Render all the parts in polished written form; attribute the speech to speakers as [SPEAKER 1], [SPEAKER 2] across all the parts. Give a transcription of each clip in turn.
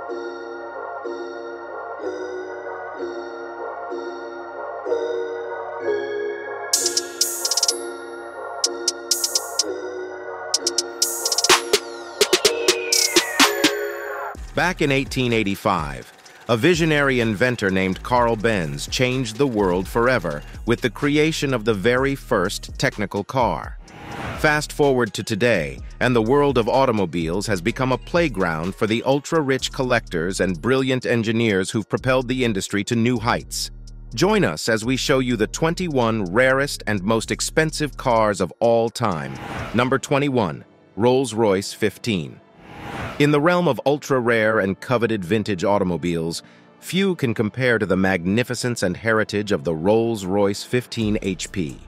[SPEAKER 1] Back in 1885, a visionary inventor named Karl Benz changed the world forever with the creation of the very first technical car. Fast forward to today, and the world of automobiles has become a playground for the ultra-rich collectors and brilliant engineers who've propelled the industry to new heights. Join us as we show you the 21 rarest and most expensive cars of all time. Number 21, Rolls-Royce 15. In the realm of ultra-rare and coveted vintage automobiles, few can compare to the magnificence and heritage of the Rolls-Royce 15 HP.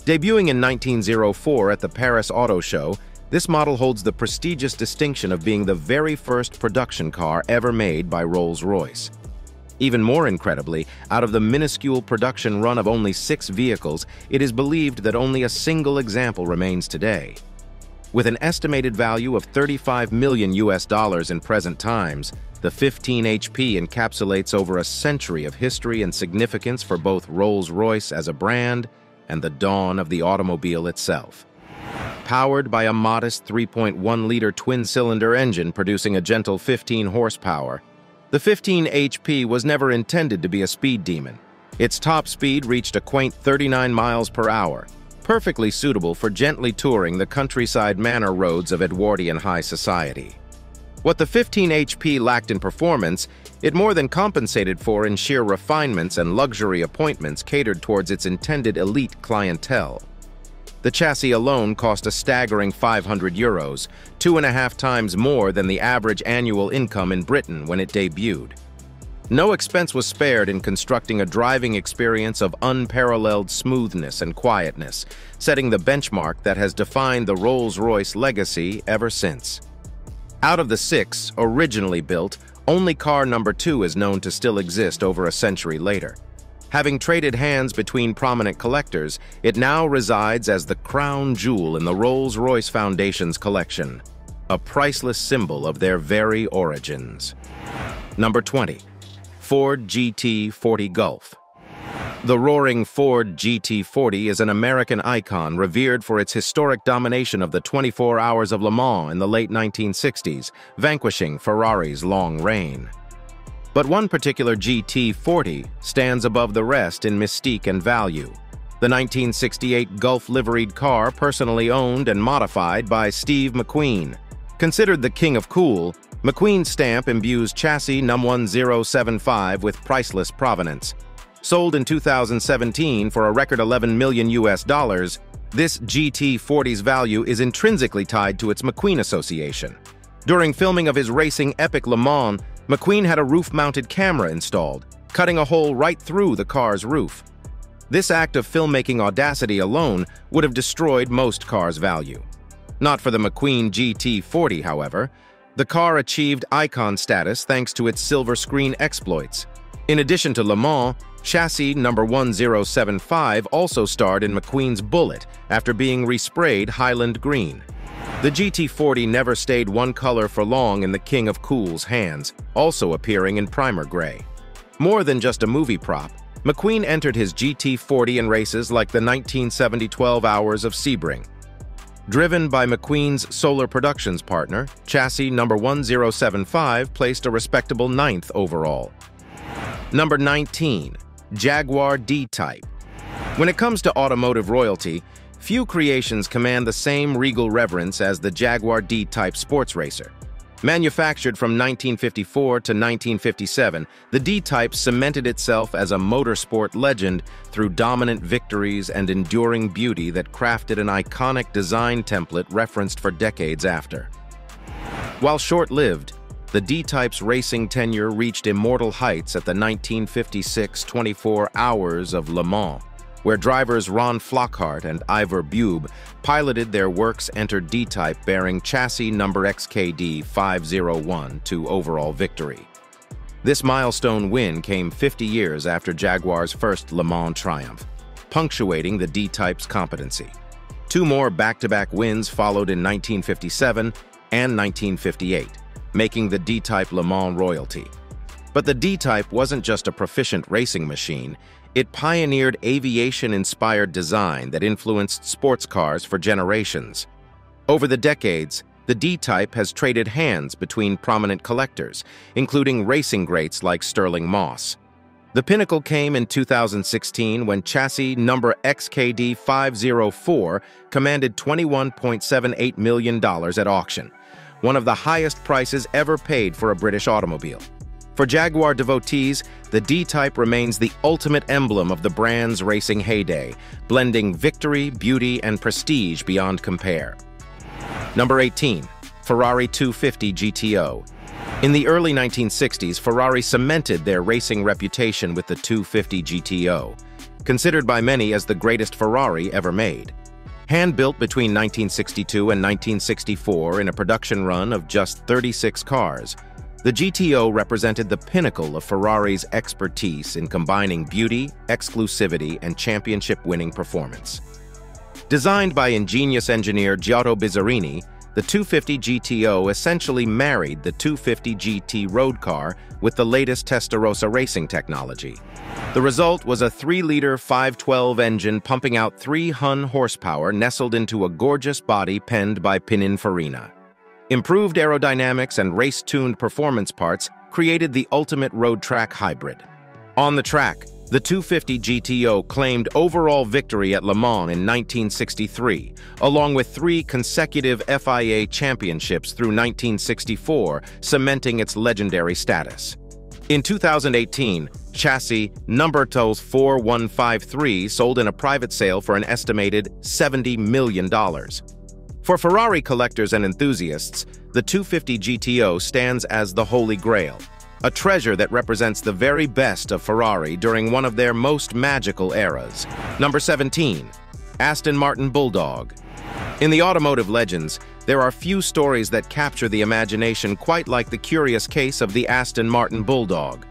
[SPEAKER 1] Debuting in 1904 at the Paris Auto Show, this model holds the prestigious distinction of being the very first production car ever made by Rolls-Royce. Even more incredibly, out of the minuscule production run of only 6 vehicles, it is believed that only a single example remains today. With an estimated value of $35 million in present times, the 15 HP encapsulates over a century of history and significance for both Rolls-Royce as a brand and the dawn of the automobile itself. Powered by a modest 3.1-liter twin-cylinder engine producing a gentle 15 horsepower, the 15 HP was never intended to be a speed demon. Its top speed reached a quaint 39 miles per hour, perfectly suitable for gently touring the countryside manor roads of Edwardian high society. What the 15 HP lacked in performance, it more than compensated for in sheer refinements and luxury appointments catered towards its intended elite clientele. The chassis alone cost a staggering €500, 2.5 times more than the average annual income in Britain when it debuted. No expense was spared in constructing a driving experience of unparalleled smoothness and quietness, setting the benchmark that has defined the Rolls-Royce legacy ever since. Out of the 6 originally built, only car number 2 is known to still exist over a century later. Having traded hands between prominent collectors, it now resides as the crown jewel in the Rolls-Royce Foundation's collection, a priceless symbol of their very origins. Number 20. Ford GT40 Gulf. The roaring Ford GT40 is an American icon revered for its historic domination of the 24 Hours of Le Mans in the late 1960s, vanquishing Ferrari's long reign. But one particular GT40 stands above the rest in mystique and value. The 1968 Gulf liveried car personally owned and modified by Steve McQueen. Considered the king of cool, McQueen's stamp imbues chassis num 1075 with priceless provenance. Sold in 2017 for a record $11 million, this GT40's value is intrinsically tied to its McQueen association. During filming of his racing epic Le Mans, McQueen had a roof-mounted camera installed, cutting a hole right through the car's roof. This act of filmmaking audacity alone would have destroyed most cars' value. Not for the McQueen GT40, however. The car achieved icon status thanks to its silver screen exploits. In addition to Le Mans, chassis number 1075 also starred in McQueen's Bullet after being resprayed Highland Green. The GT40 never stayed one color for long in the King of Cool's hands, also appearing in primer gray. More than just a movie prop, McQueen entered his GT40 in races like the 1970 12 Hours of Sebring. Driven by McQueen's Solar Productions partner, chassis number 1075 placed a respectable 9th overall. Number 19. Jaguar DType. When it comes to automotive royalty, few creations command the same regal reverence as the Jaguar DType sports racer. Manufactured from 1954 to 1957, the DType cemented itself as a motorsport legend through dominant victories and enduring beauty that crafted an iconic design template referenced for decades after. While short-lived, the DType's racing tenure reached immortal heights at the 1956 24 Hours of Le Mans, where drivers Ron Flockhart and Ivor Bube piloted their works-entered DType bearing chassis number XKD501 to overall victory. This milestone win came 50 years after Jaguar's first Le Mans triumph, punctuating the DType's competency. 2 more back-to-back wins followed in 1957 and 1958, making the D-Type Le Mans royalty. But the D-Type wasn't just a proficient racing machine, it pioneered aviation-inspired design that influenced sports cars for generations. Over the decades, the D-Type has traded hands between prominent collectors, including racing greats like Sterling Moss. The pinnacle came in 2016 when chassis number XKD504 commanded $21.78 million at auction, one of the highest prices ever paid for a British automobile. For Jaguar devotees, the D-Type remains the ultimate emblem of the brand's racing heyday, blending victory, beauty, and prestige beyond compare. Number 18. Ferrari 250 GTO. In the early 1960s, Ferrari cemented their racing reputation with the 250 GTO, considered by many as the greatest Ferrari ever made. Hand-built between 1962 and 1964 in a production run of just 36 cars, the GTO represented the pinnacle of Ferrari's expertise in combining beauty, exclusivity, and championship-winning performance. Designed by ingenious engineer Giotto Bizzarini, the 250 GTO essentially married the 250 GT road car with the latest Testarossa racing technology. The result was a 3-liter 512 engine pumping out 3 Hun horsepower nestled into a gorgeous body penned by Pininfarina. Improved aerodynamics and race-tuned performance parts created the ultimate road track hybrid. On the track, the 250 GTO claimed overall victory at Le Mans in 1963, along with 3 consecutive FIA championships through 1964, cementing its legendary status. In 2018, chassis Numbertos 4153 sold in a private sale for an estimated $70 million. For Ferrari collectors and enthusiasts, the 250 GTO stands as the Holy Grail, a treasure that represents the very best of Ferrari during one of their most magical eras. Number 17. Aston Martin Bulldog. In the automotive legends, there are few stories that capture the imagination quite like the curious case of the Aston Martin Bulldog.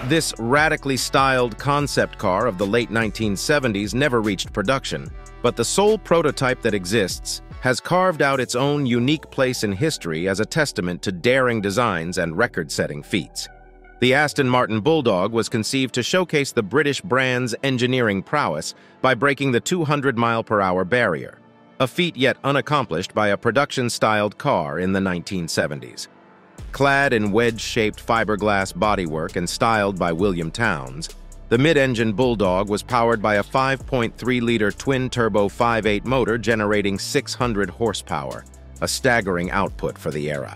[SPEAKER 1] This radically styled concept car of the late 1970s never reached production, but the sole prototype that exists has carved out its own unique place in history as a testament to daring designs and record-setting feats. The Aston Martin Bulldog was conceived to showcase the British brand's engineering prowess by breaking the 200-mile-per-hour barrier, a feat yet unaccomplished by a production-styled car in the 1970s. Clad in wedge-shaped fiberglass bodywork and styled by William Townes, the mid-engine Bulldog was powered by a 5.3-liter twin-turbo 5.8 motor generating 600 horsepower, a staggering output for the era.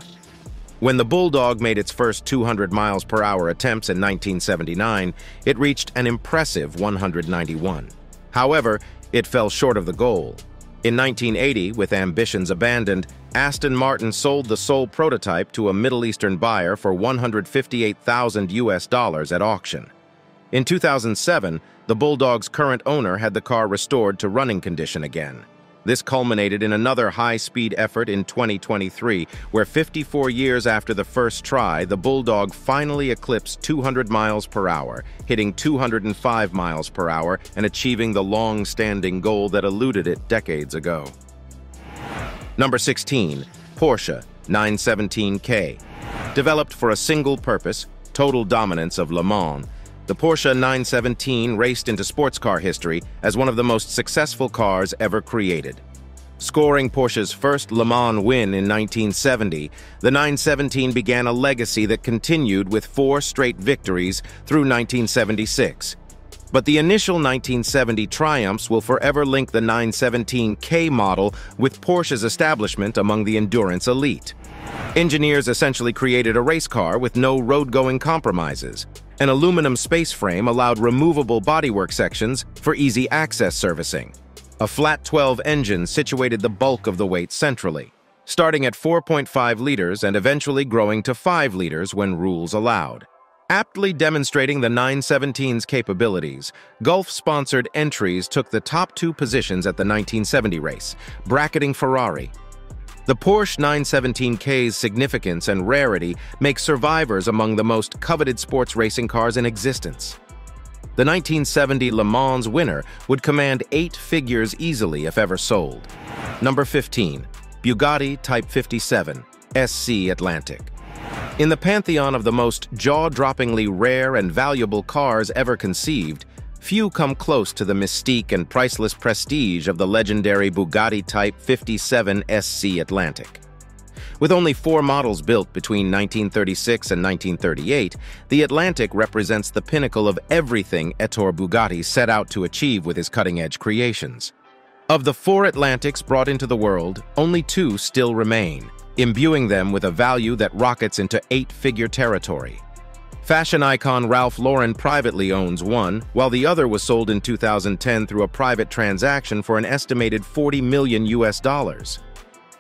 [SPEAKER 1] When the Bulldog made its first 200 miles per hour attempts in 1979, it reached an impressive 191. However, it fell short of the goal. In 1980, with ambitions abandoned, Aston Martin sold the sole prototype to a Middle Eastern buyer for $158,000 at auction. In 2007, the Bulldog's current owner had the car restored to running condition again. This culminated in another high-speed effort in 2023, where 54 years after the first try, the Bulldog finally eclipsed 200 miles per hour, hitting 205 miles per hour and achieving the long-standing goal that eluded it decades ago. Number 16. Porsche 917K. Developed for a single purpose, total dominance of Le Mans, the Porsche 917 raced into sports car history as one of the most successful cars ever created. Scoring Porsche's first Le Mans win in 1970, the 917 began a legacy that continued with 4 straight victories through 1976. But the initial 1970 triumphs will forever link the 917K model with Porsche's establishment among the endurance elite. Engineers essentially created a race car with no road-going compromises. An aluminum space frame allowed removable bodywork sections for easy access servicing. A flat 12 engine situated the bulk of the weight centrally, starting at 4.5 liters and eventually growing to 5 liters when rules allowed. Aptly demonstrating the 917's capabilities, Gulf-sponsored entries took the top 2 positions at the 1970 race, bracketing Ferrari. The Porsche 917K's significance and rarity make survivors among the most coveted sports racing cars in existence. The 1970 Le Mans winner would command 8 figures easily if ever sold. Number 15. Bugatti Type 57, SC Atlantic. In the pantheon of the most jaw-droppingly rare and valuable cars ever conceived, few come close to the mystique and priceless prestige of the legendary Bugatti Type 57 SC Atlantic. With only 4 models built between 1936 and 1938, the Atlantic represents the pinnacle of everything Ettore Bugatti set out to achieve with his cutting-edge creations. Of the 4 Atlantics brought into the world, only 2 still remain, imbuing them with a value that rockets into 8-figure territory. Fashion icon Ralph Lauren privately owns one, while the other was sold in 2010 through a private transaction for an estimated $40 million.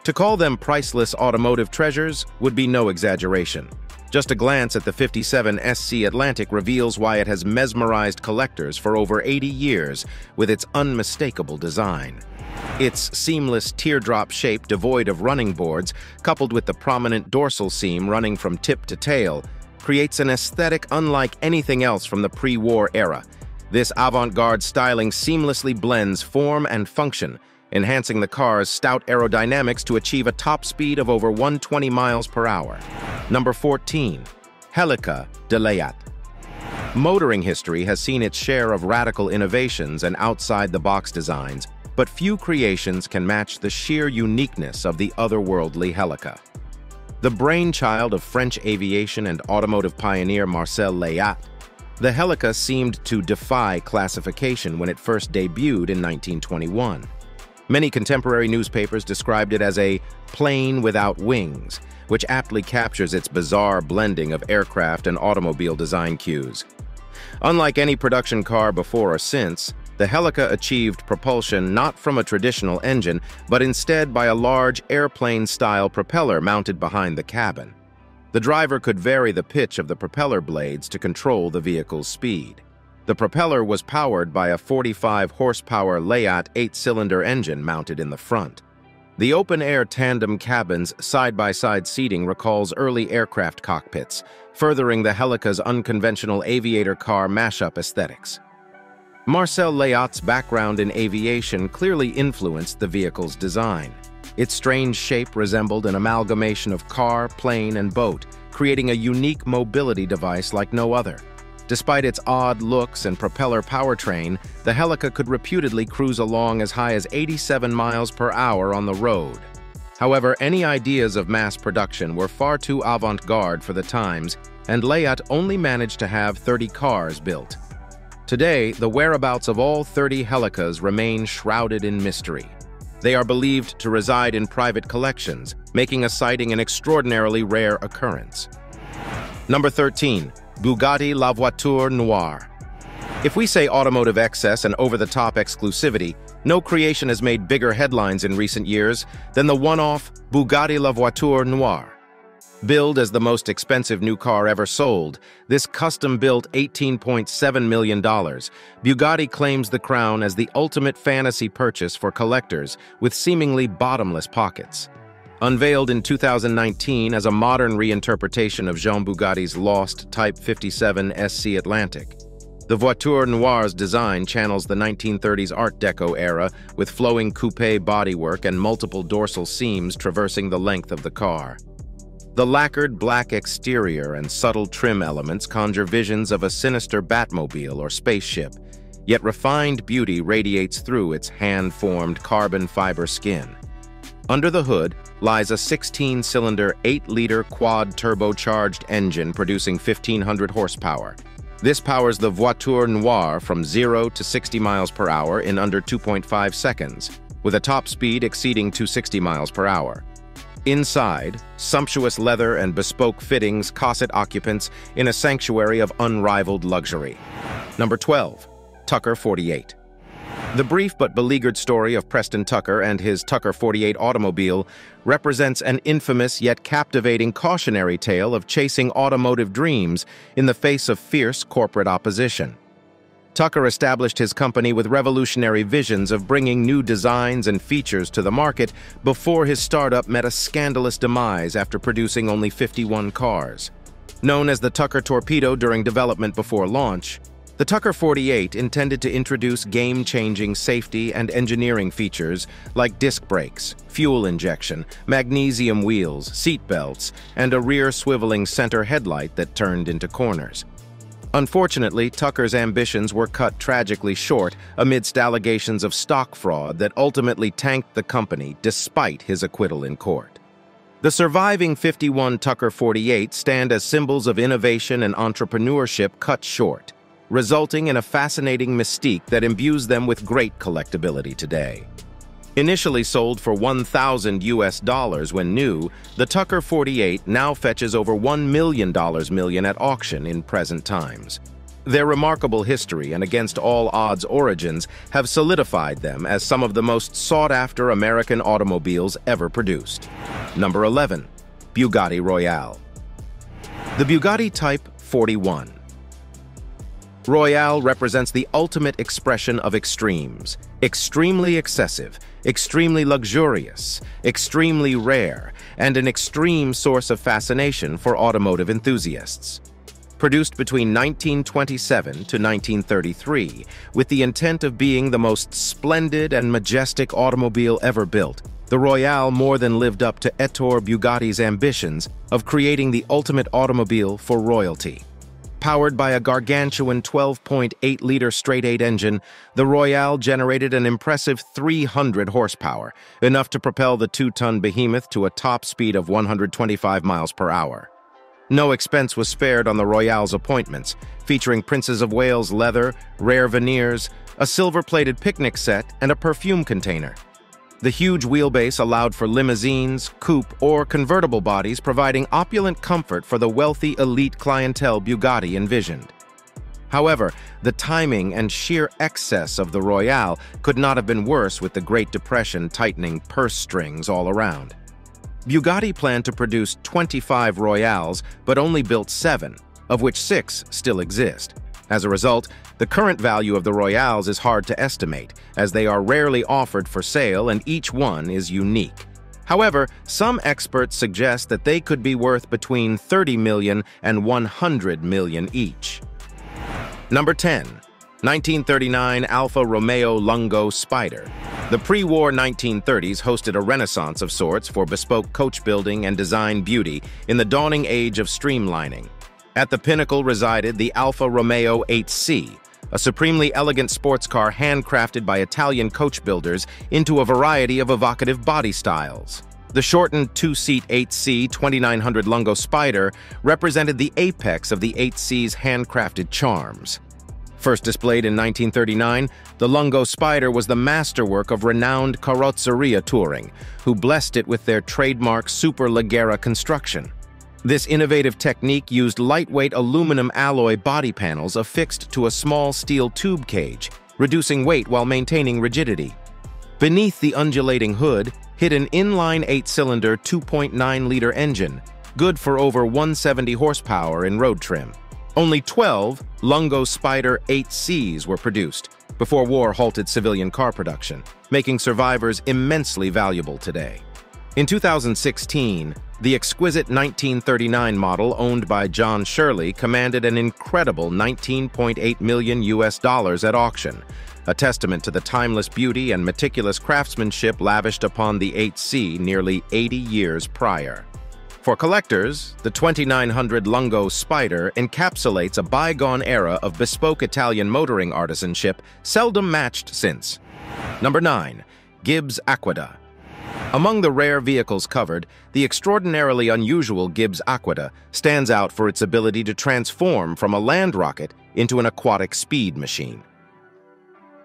[SPEAKER 1] To call them priceless automotive treasures would be no exaggeration. Just a glance at the 57 SC Atlantic reveals why it has mesmerized collectors for over 80 years with its unmistakable design. Its seamless teardrop shape devoid of running boards, coupled with the prominent dorsal seam running from tip to tail, creates an aesthetic unlike anything else from the pre-war era. This avant-garde styling seamlessly blends form and function, enhancing the car's stout aerodynamics to achieve a top speed of over 120 miles per hour. Number 14. Helica de Layat. Motoring history has seen its share of radical innovations and outside-the-box designs, but few creations can match the sheer uniqueness of the otherworldly Helica. The brainchild of French aviation and automotive pioneer Marcel Layat, the Helica seemed to defy classification when it first debuted in 1921. Many contemporary newspapers described it as a plane without wings, which aptly captures its bizarre blending of aircraft and automobile design cues. Unlike any production car before or since, the Helica achieved propulsion not from a traditional engine, but instead by a large airplane-style propeller mounted behind the cabin. The driver could vary the pitch of the propeller blades to control the vehicle's speed. The propeller was powered by a 45-horsepower Layat 8-cylinder engine mounted in the front. The open-air tandem cabin's side-by-side seating recalls early aircraft cockpits, furthering the Helica's unconventional aviator car mashup aesthetics. Marcel Layat's background in aviation clearly influenced the vehicle's design. Its strange shape resembled an amalgamation of car, plane, and boat, creating a unique mobility device like no other. Despite its odd looks and propeller powertrain, the Helica could reputedly cruise along as high as 87 miles per hour on the road. However, any ideas of mass production were far too avant-garde for the times, and Layat only managed to have 30 cars built. Today, the whereabouts of all 30 Helicas remain shrouded in mystery. They are believed to reside in private collections, making a sighting an extraordinarily rare occurrence. Number 13. Bugatti La Voiture Noir. If we say automotive excess and over-the-top exclusivity, no creation has made bigger headlines in recent years than the one-off Bugatti La Voiture Noir. Billed as the most expensive new car ever sold, this custom-built $18.7 million, Bugatti claims the crown as the ultimate fantasy purchase for collectors with seemingly bottomless pockets. Unveiled in 2019 as a modern reinterpretation of Jean Bugatti's lost Type 57 SC Atlantic, the Voiture Noir's design channels the 1930s Art Deco era with flowing coupe bodywork and multiple dorsal seams traversing the length of the car. The lacquered black exterior and subtle trim elements conjure visions of a sinister Batmobile or spaceship, yet refined beauty radiates through its hand-formed carbon fiber skin. Under the hood lies a 16-cylinder, 8-liter quad-turbocharged engine producing 1,500 horsepower. This powers the Voiture Noir from 0 to 60 miles per hour in under 2.5 seconds, with a top speed exceeding 260 miles per hour. Inside, sumptuous leather and bespoke fittings cosset occupants in a sanctuary of unrivaled luxury. Number 12. Tucker 48. The brief but beleaguered story of Preston Tucker and his Tucker 48 automobile represents an infamous yet captivating cautionary tale of chasing automotive dreams in the face of fierce corporate opposition. Tucker established his company with revolutionary visions of bringing new designs and features to the market before his startup met a scandalous demise after producing only 51 cars. Known as the Tucker Torpedo during development before launch, The Tucker 48 intended to introduce game-changing safety and engineering features like disc brakes, fuel injection, magnesium wheels, seat belts, and a rear swiveling center headlight that turned into corners. Unfortunately, Tucker's ambitions were cut tragically short amidst allegations of stock fraud that ultimately tanked the company despite his acquittal in court. The surviving 51 Tucker 48 stand as symbols of innovation and entrepreneurship cut short, resulting in a fascinating mystique that imbues them with great collectability today. Initially sold for $1,000 when new, the Tucker 48 now fetches over $1 million at auction in present times. Their remarkable history and against all odds origins have solidified them as some of the most sought-after American automobiles ever produced. Number 11. Bugatti Royale. The Bugatti Type 41. Royale represents the ultimate expression of extremes: extremely excessive, extremely luxurious, extremely rare, and an extreme source of fascination for automotive enthusiasts. Produced between 1927 to 1933, with the intent of being the most splendid and majestic automobile ever built, the Royale more than lived up to Ettore Bugatti's ambitions of creating the ultimate automobile for royalty. Powered by a gargantuan 12.8-liter straight-eight engine, the Royale generated an impressive 300 horsepower, enough to propel the 2-ton behemoth to a top speed of 125 miles per hour. No expense was spared on the Royale's appointments, featuring Princess of Wales leather, rare veneers, a silver-plated picnic set, and a perfume container. The huge wheelbase allowed for limousines, coupe, or convertible bodies, providing opulent comfort for the wealthy elite clientele Bugatti envisioned. However, the timing and sheer excess of the Royale could not have been worse, with the Great Depression tightening purse strings all around. Bugatti planned to produce 25 Royales, but only built 7, of which 6 still exist. As a result, the current value of the Royales is hard to estimate, as they are rarely offered for sale and each one is unique. However, some experts suggest that they could be worth between $30 million and $100 million each. Number 10. 1939 Alfa Romeo Lungo Spider. The pre-war 1930s hosted a renaissance of sorts for bespoke coach building and design beauty in the dawning age of streamlining. At the pinnacle resided the Alfa Romeo 8C, a supremely elegant sports car handcrafted by Italian coach builders into a variety of evocative body styles. The shortened two-seat 8C 2900 Lungo Spider represented the apex of the 8C's handcrafted charms. First displayed in 1939, the Lungo Spider was the masterwork of renowned carrozzeria touring, who blessed it with their trademark Super Leggera construction. This innovative technique used lightweight aluminum alloy body panels affixed to a small steel tube cage, reducing weight while maintaining rigidity. Beneath the undulating hood hid an inline 8-cylinder 2.9-liter engine, good for over 170 horsepower in road trim. Only 12 Lungo Spider 8Cs were produced before war halted civilian car production, making survivors immensely valuable today. In 2016, the exquisite 1939 model owned by John Shirley commanded an incredible $19.8 million at auction, a testament to the timeless beauty and meticulous craftsmanship lavished upon the 8C nearly 80 years prior. For collectors, the 2900 Lungo Spider encapsulates a bygone era of bespoke Italian motoring artisanship seldom matched since. Number 9. Gibbs Aquata. Among the rare vehicles covered, the extraordinarily unusual Gibbs Aquata stands out for its ability to transform from a land rocket into an aquatic speed machine.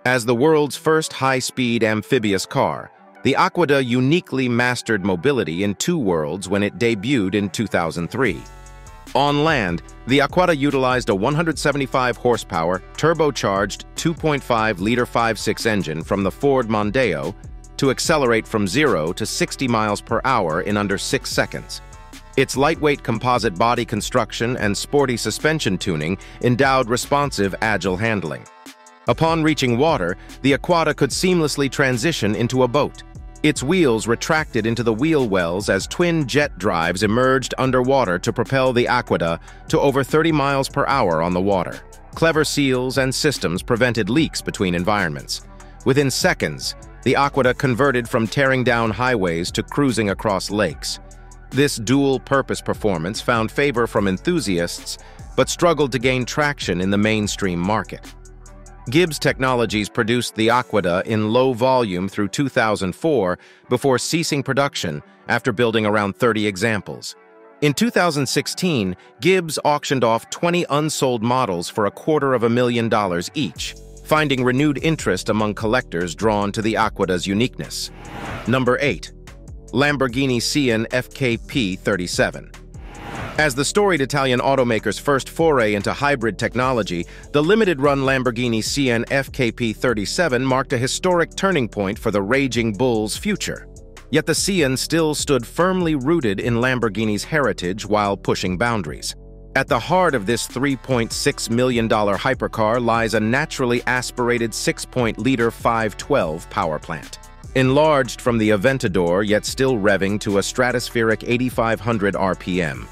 [SPEAKER 1] As the world's first high-speed amphibious car, the Aquata uniquely mastered mobility in two worlds when it debuted in 2003. On land, the Aquata utilized a 175-horsepower, turbocharged 2.5-liter 5.6 engine from the Ford Mondeo to accelerate from 0 to 60 miles per hour in under 6 seconds. Its lightweight composite body construction and sporty suspension tuning endowed responsive, agile handling. Upon reaching water, the Aquata could seamlessly transition into a boat. Its wheels retracted into the wheel wells as twin jet drives emerged underwater to propel the Aquata to over 30 miles per hour on the water. Clever seals and systems prevented leaks between environments. Within seconds, the Aquata converted from tearing down highways to cruising across lakes. This dual-purpose performance found favor from enthusiasts, but struggled to gain traction in the mainstream market. Gibbs Technologies produced the Aquata in low volume through 2004 before ceasing production after building around 30 examples. In 2016, Gibbs auctioned off 20 unsold models for $250,000 each, finding renewed interest among collectors drawn to the Aquata's uniqueness. Number 8. Lamborghini CNFP37. As the storied Italian automaker's first foray into hybrid technology, the limited-run Lamborghini CNFP37 marked a historic turning point for the Raging Bull's future. Yet the CN still stood firmly rooted in Lamborghini's heritage while pushing boundaries. At the heart of this $3.6 million hypercar lies a naturally aspirated 6.liter 512 power plant. Enlarged from the Aventador, yet still revving to a stratospheric 8,500 RPM.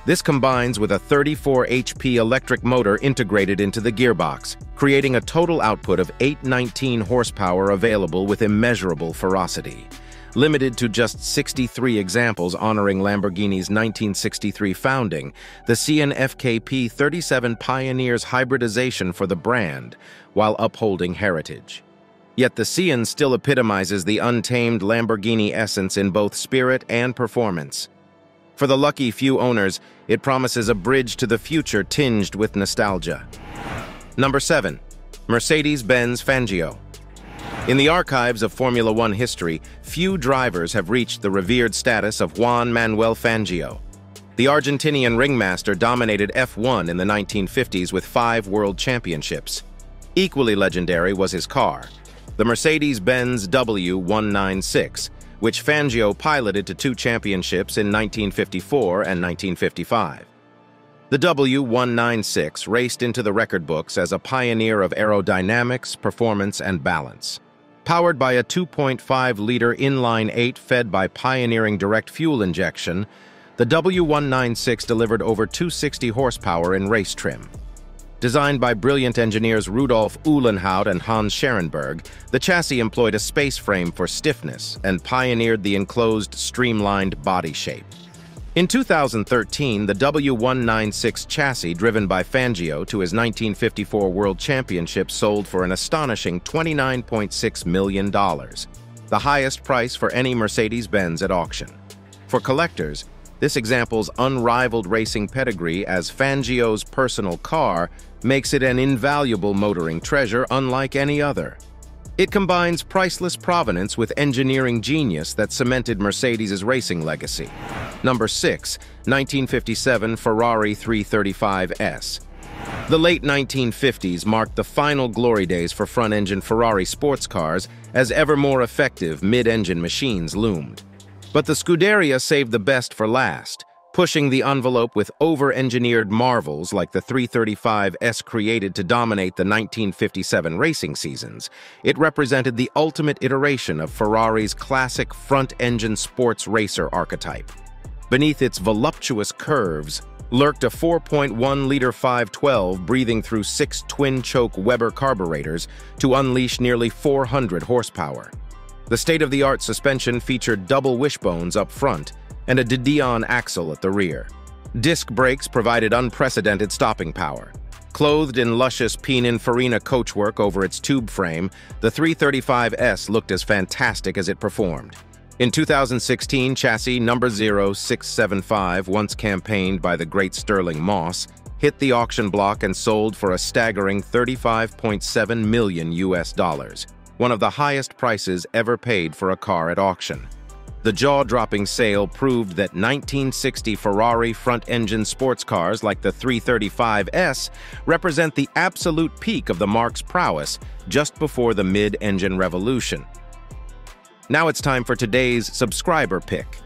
[SPEAKER 1] This combines with a 34 HP electric motor integrated into the gearbox, creating a total output of 819 horsepower available with immeasurable ferocity. Limited to just 63 examples honoring Lamborghini's 1963 founding, the CNFP37 pioneers hybridization for the brand while upholding heritage. Yet the CN still epitomizes the untamed Lamborghini essence in both spirit and performance. For the lucky few owners, it promises a bridge to the future tinged with nostalgia. Number 7. Mercedes-Benz Fangio. In the archives of Formula One history, few drivers have reached the revered status of Juan Manuel Fangio. The Argentinian ringmaster dominated F1 in the 1950s with 5 world championships. Equally legendary was his car, the Mercedes-Benz W196, which Fangio piloted to 2 championships in 1954 and 1955. The W196 raced into the record books as a pioneer of aerodynamics, performance, and balance. Powered by a 2.5-liter inline-8 fed by pioneering direct fuel injection, the W196 delivered over 260 horsepower in race trim. Designed by brilliant engineers Rudolf Uhlenhaut and Hans Scherenberg, the chassis employed a space frame for stiffness and pioneered the enclosed, streamlined body shape. In 2013, the W196 chassis driven by Fangio to his 1954 World Championship sold for an astonishing $29.6 million, the highest price for any Mercedes-Benz at auction. For collectors, this example's unrivaled racing pedigree as Fangio's personal car makes it an invaluable motoring treasure unlike any other. It combines priceless provenance with engineering genius that cemented Mercedes' racing legacy. Number 6. 1957 Ferrari 335S. The late 1950s marked the final glory days for front-engine Ferrari sports cars as ever more effective mid-engine machines loomed. But the Scuderia saved the best for last, pushing the envelope with over-engineered marvels like the 335S created to dominate the 1957 racing seasons. It represented the ultimate iteration of Ferrari's classic front-engine sports racer archetype. Beneath its voluptuous curves lurked a 4.1-liter 512 breathing through 6 twin-choke Weber carburetors to unleash nearly 400 horsepower. The state-of-the-art suspension featured double wishbones up front and a de Dion axle at the rear. Disc brakes provided unprecedented stopping power. Clothed in luscious Pininfarina coachwork over its tube frame, the 335S looked as fantastic as it performed. In 2016, chassis number 0675, once campaigned by the great Sterling Moss, hit the auction block and sold for a staggering $35.7 million, one of the highest prices ever paid for a car at auction. The jaw-dropping sale proved that 1960 Ferrari front-engine sports cars like the 335S represent the absolute peak of the marque's prowess just before the mid-engine revolution. Now it's time for today's subscriber pick.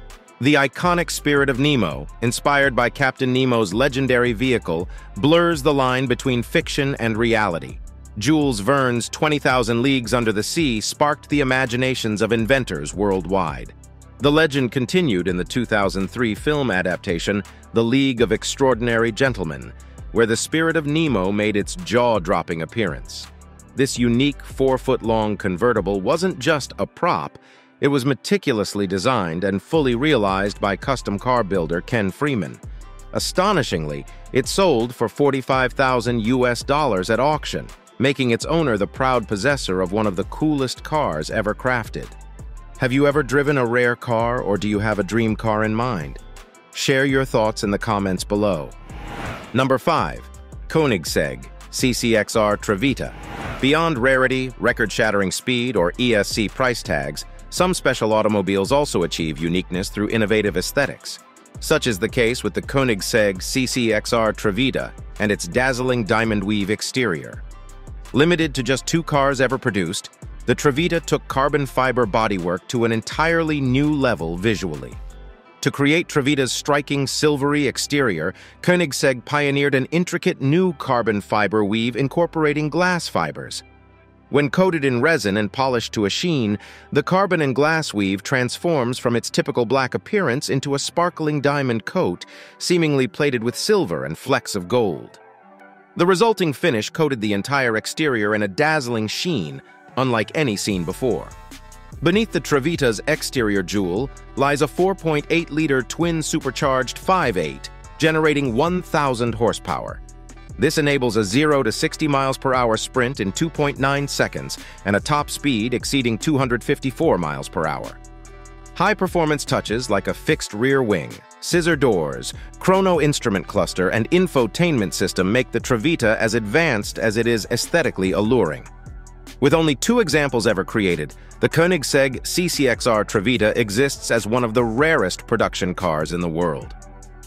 [SPEAKER 1] The iconic spirit of Nemo, inspired by Captain Nemo's legendary vehicle, blurs the line between fiction and reality. Jules Verne's 20,000 Leagues Under the Sea sparked the imaginations of inventors worldwide. The legend continued in the 2003 film adaptation, The League of Extraordinary Gentlemen, where the spirit of Nemo made its jaw-dropping appearance. This unique 4-foot-long convertible wasn't just a prop, it was meticulously designed and fully realized by custom car builder Ken Freeman. Astonishingly, it sold for $45,000 at auction, making its owner the proud possessor of one of the coolest cars ever crafted. Have you ever driven a rare car, or do you have a dream car in mind? Share your thoughts in the comments below. Number 5. Koenigsegg ccxr Trevita. Beyond rarity, record-shattering speed, or ESC price tags, some special automobiles also achieve uniqueness through innovative aesthetics. Such is the case with the Koenigsegg ccxr Trevita and its dazzling diamond weave exterior. Limited to just 2 cars ever produced, the Trevita took carbon fiber bodywork to an entirely new level visually. To create Trevita's striking silvery exterior, Koenigsegg pioneered an intricate new carbon fiber weave incorporating glass fibers. When coated in resin and polished to a sheen, the carbon and glass weave transforms from its typical black appearance into a sparkling diamond coat, seemingly plated with silver and flecks of gold. The resulting finish coated the entire exterior in a dazzling sheen, unlike any seen before. Beneath the Trevita's exterior jewel lies a 4.8-liter twin-supercharged 5.8, generating 1,000 horsepower. This enables a 0 to 60 miles per hour sprint in 2.9 seconds and a top speed exceeding 254 miles per hour. High-performance touches like a fixed rear wing, scissor doors, chrono instrument cluster, and infotainment system make the Trevita as advanced as it is aesthetically alluring. With only 2 examples ever created, the Koenigsegg ccxr Trevita exists as one of the rarest production cars in the world.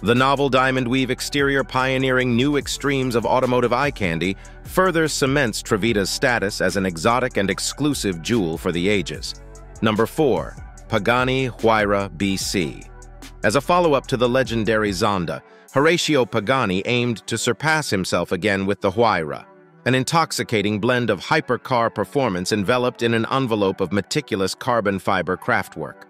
[SPEAKER 1] The novel diamond weave exterior pioneering new extremes of automotive eye candy further cements Trevita's status as an exotic and exclusive jewel for the ages. Number 4. Pagani Huayra BC. As a follow-up to the legendary Zonda, Horacio Pagani aimed to surpass himself again with the Huayra, an intoxicating blend of hypercar performance enveloped in an envelope of meticulous carbon fiber craftwork.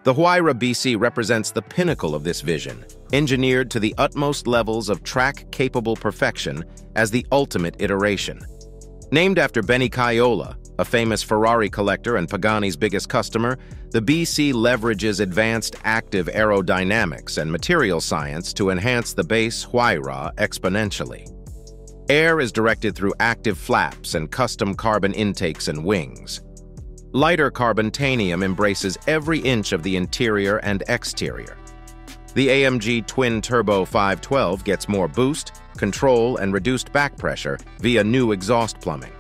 [SPEAKER 1] The Huayra BC represents the pinnacle of this vision, engineered to the utmost levels of track-capable perfection as the ultimate iteration. Named after Benny Caiola, a famous Ferrari collector and Pagani's biggest customer, the BC leverages advanced active aerodynamics and material science to enhance the base Huayra exponentially. Air is directed through active flaps and custom carbon intakes and wings. Lighter carbon-tanium embraces every inch of the interior and exterior. The AMG twin-turbo 512 gets more boost, control, and reduced back pressure via new exhaust plumbing.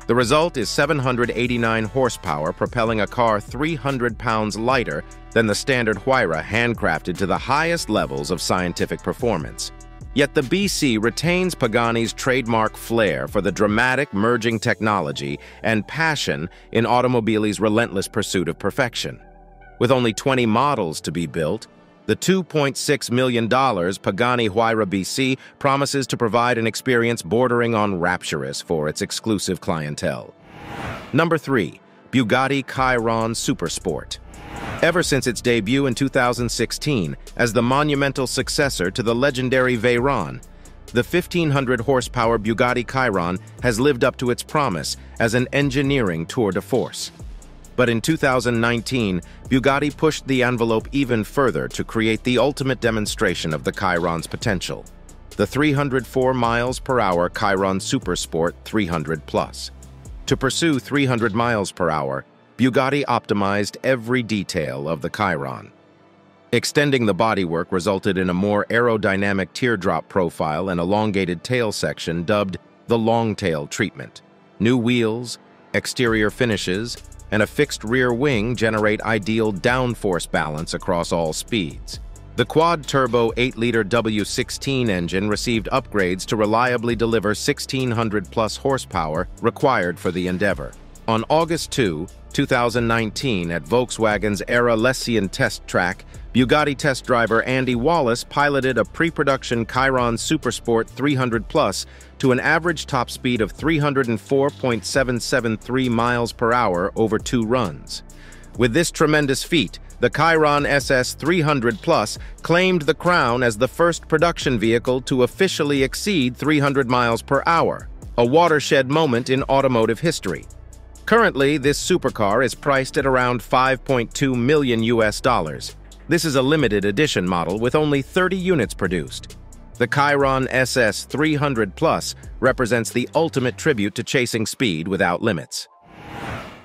[SPEAKER 1] The result is 789 horsepower, propelling a car 300 pounds lighter than the standard Huayra, handcrafted to the highest levels of scientific performance. Yet the BC retains Pagani's trademark flair for the dramatic merging technology and passion in automobile's relentless pursuit of perfection. With only 20 models to be built, the $2.6 million Pagani Huayra BC promises to provide an experience bordering on rapturous for its exclusive clientele. Number 3. Bugatti Chiron Supersport. Ever since its debut in 2016 as the monumental successor to the legendary Veyron, the 1,500-horsepower Bugatti Chiron has lived up to its promise as an engineering tour de force. But in 2019, Bugatti pushed the envelope even further to create the ultimate demonstration of the Chiron's potential, the 304 miles per hour Chiron Supersport 300+. To pursue 300 miles per hour, Bugatti optimized every detail of the Chiron. Extending the bodywork resulted in a more aerodynamic teardrop profile and elongated tail section dubbed the long-tail treatment. New wheels, exterior finishes, and a fixed rear wing generate ideal downforce balance across all speeds. The quad-turbo 8-liter W16 engine received upgrades to reliably deliver 1,600+ horsepower required for the endeavor. On August 2, 2019, at Volkswagen's Era Lessian test track, Bugatti test driver Andy Wallace piloted a pre-production Chiron Supersport 300 Plus to an average top speed of 304.773 miles per hour over 2 runs. With this tremendous feat, the Chiron SS 300 Plus claimed the crown as the first production vehicle to officially exceed 300 miles per hour, a watershed moment in automotive history. Currently, this supercar is priced at around $5.2 million US. This is a limited edition model with only 30 units produced. The Chiron SS 300 Plus represents the ultimate tribute to chasing speed without limits.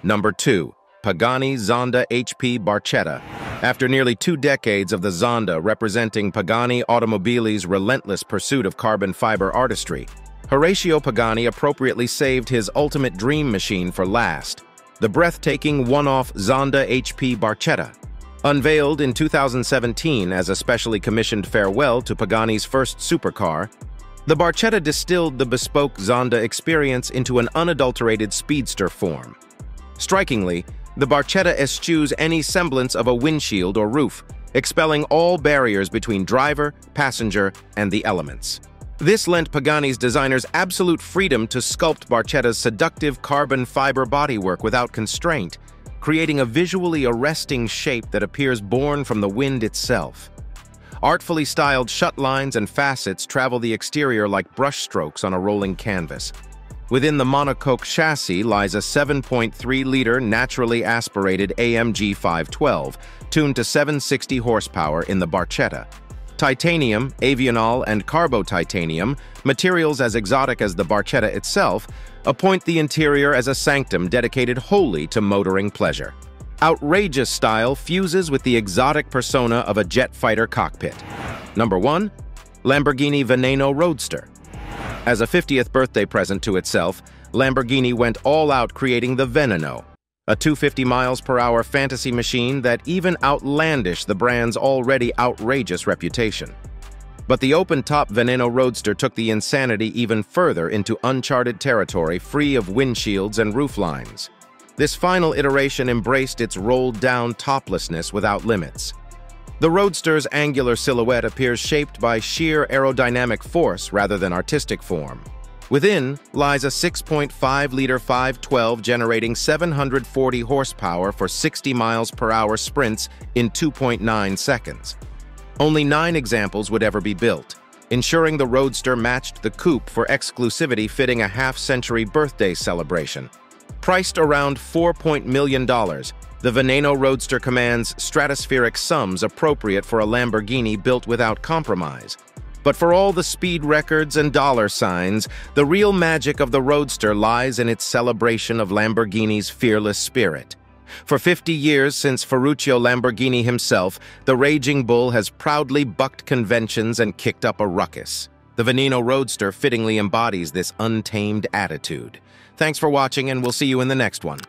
[SPEAKER 1] Number 2. Pagani ZHP Baretta. After nearly 2 decades of the Zonda representing Pagani Automobile's relentless pursuit of carbon fiber artistry, Horacio Pagani appropriately saved his ultimate dream machine for last, the breathtaking one-off Zonda HP Baretta. Unveiled in 2017 as a specially commissioned farewell to Pagani's first supercar, the Baretta distilled the bespoke Zonda experience into an unadulterated speedster form. Strikingly, the Baretta eschews any semblance of a windshield or roof, expelling all barriers between driver, passenger, and the elements. This lent Pagani's designers absolute freedom to sculpt Barcetta's seductive carbon fiber bodywork without constraint, creating a visually arresting shape that appears born from the wind itself. Artfully styled shut lines and facets travel the exterior like brushstrokes on a rolling canvas. Within the monocoque chassis lies a 7.3-liter naturally aspirated AMG 512, tuned to 760 horsepower in the Baretta. Titanium, Avianol, and Carbo-Titanium, materials as exotic as the Baretta itself, appoint the interior as a sanctum dedicated wholly to motoring pleasure. Outrageous style fuses with the exotic persona of a jet fighter cockpit. Number 1. Lamborghini Veneno Roadster. As a 50th birthday present to itself, Lamborghini went all out creating the Veneno, a 250 miles per hour fantasy machine that even outlandished the brand's already outrageous reputation. But the open-top Veneno Roadster took the insanity even further into uncharted territory free of windshields and rooflines. This final iteration embraced its rolled-down toplessness without limits. The Roadster's angular silhouette appears shaped by sheer aerodynamic force rather than artistic form. Within lies a 6.5-liter 512 generating 740 horsepower for 60 miles per hour sprints in 2.9 seconds. Only 9 examples would ever be built, ensuring the Roadster matched the coupe for exclusivity fitting a half-century birthday celebration. Priced around $4 million, the Veneno Roadster commands stratospheric sums appropriate for a Lamborghini built without compromise. But for all the speed records and dollar signs, the real magic of the Roadster lies in its celebration of Lamborghini's fearless spirit. For 50 years since Ferruccio Lamborghini himself, the Raging Bull has proudly bucked conventions and kicked up a ruckus. The Veneno Roadster fittingly embodies this untamed attitude. Thanks for watching, and we'll see you in the next one.